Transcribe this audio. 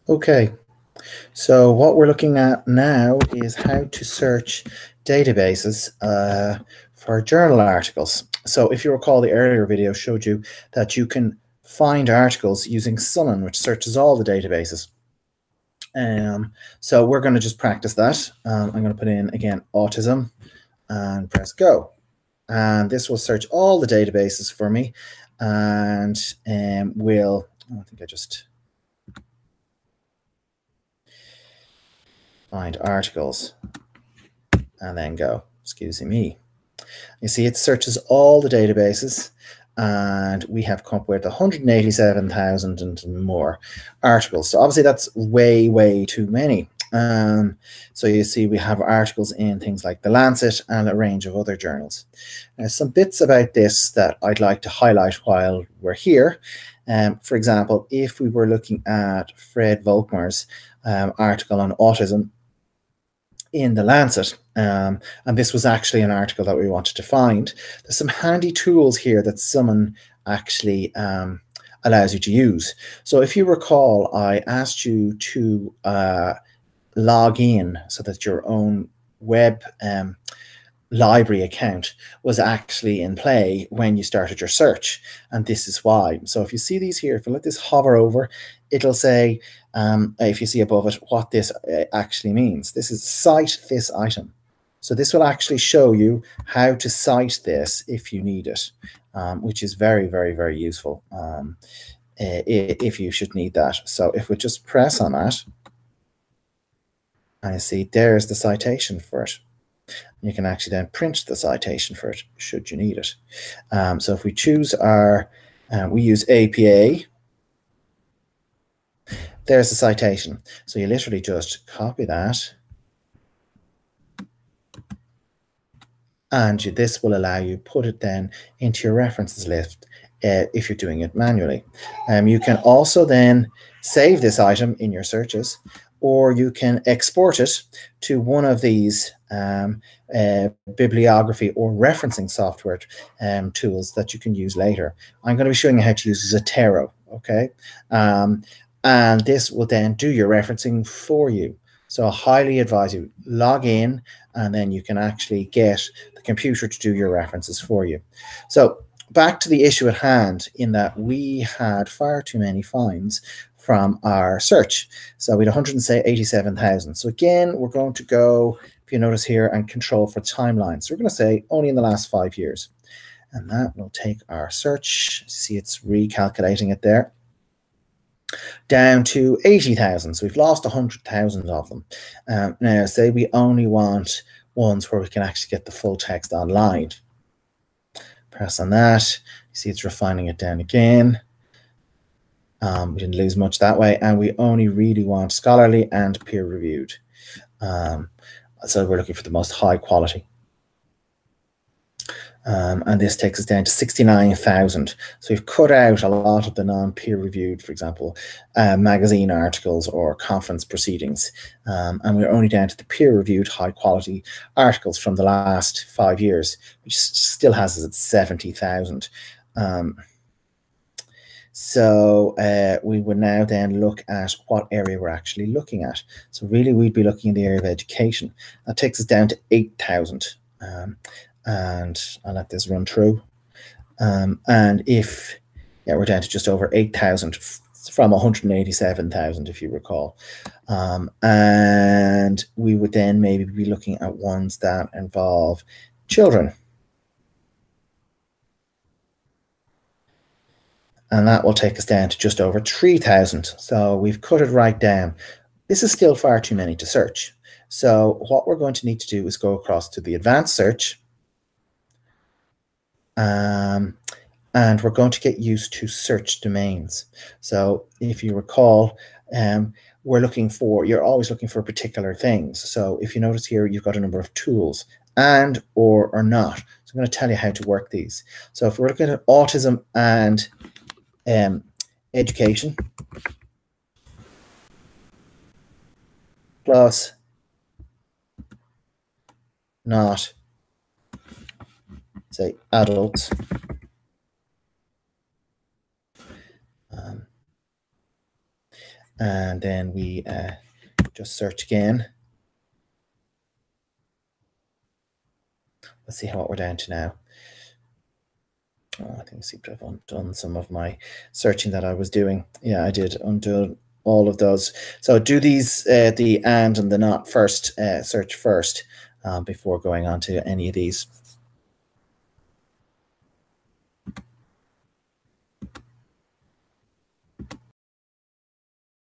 Okay, so what we're looking at now is how to search databases for journal articles. So if you recall, the earlier video showed you that you can find articles using Summon, which searches all the databases. So we're going to just practice that. I'm going to put in, again, autism and press go. And this will search all the databases for me. And I think I just find articles and then go. Excuse me. You see, it searches all the databases, and we have come up with 187,000 and more articles. So obviously that's way, way too many. So you see we have articles in things like The Lancet and a range of other journals. Now, some bits about this that I'd like to highlight while we're here. For example, if we were looking at Fred Volkmar's article on autism in The Lancet, and this was actually an article that we wanted to find, there's some handy tools here that Summon actually allows you to use. So if you recall, I asked you to log in so that your own web library account was actually in play when you started your search, and this is why. So if you see these here, if you let this hover over, it'll say, if you see above it, what this actually means. This is cite this item. So this will actually show you how to cite this if you need it, which is very, very, very useful if you should need that. So if we just press on that, and you see there's the citation for it. You can actually then print the citation for it should you need it. So if we choose our, we use APA, there's the citation. So you literally just copy that, and this will allow you put it then into your references list if you're doing it manually. You can also then save this item in your searches, or you can export it to one of these bibliography or referencing software tools that you can use later. I'm going to be showing you how to use Zotero, okay? And this will then do your referencing for you. So I highly advise you log in, and then you can actually get the computer to do your references for you. So back to the issue at hand, in that we had far too many finds from our search. So we had 187,000. So again, we're going to go, if you notice here, and control for timeline. So we're going to say only in the last 5 years. And that will take our search. See, it's recalculating it there, down to 80,000. So we've lost 100,000 of them. Now, say we only want ones where we can actually get the full text online. Press on that. You see it's refining it down again. We didn't lose much that way, and we only really want scholarly and peer-reviewed. So we're looking for the most high quality. And this takes us down to 69,000. So we've cut out a lot of the non-peer-reviewed, for example, magazine articles or conference proceedings. And we're only down to the peer-reviewed high-quality articles from the last 5 years, which still has us at 70,000. So we would now then look at what area we're actually looking at. So really, we'd be looking in the area of education. That takes us down to 8,000. And I'll let this run through. And if, yeah, we're down to just over 8,000 from 187,000, if you recall. And we would then maybe be looking at ones that involve children. And that will take us down to just over 3,000. So we've cut it right down. This is still far too many to search. So what we're going to need to do is go across to the advanced search. And we're going to get used to search domains. So if you recall, we're looking for, you're always looking for particular things. So if you notice here, you've got a number of tools, and, or not. So I'm going to tell you how to work these. So if we're looking at autism and education, plus, not, say, adults, And then we just search again. Let's see what we're down to now. Oh, I think I seem to have undone some of my searching that I was doing. Yeah, I did undo all of those. So do these, the and the not first, search first, before going on to any of these.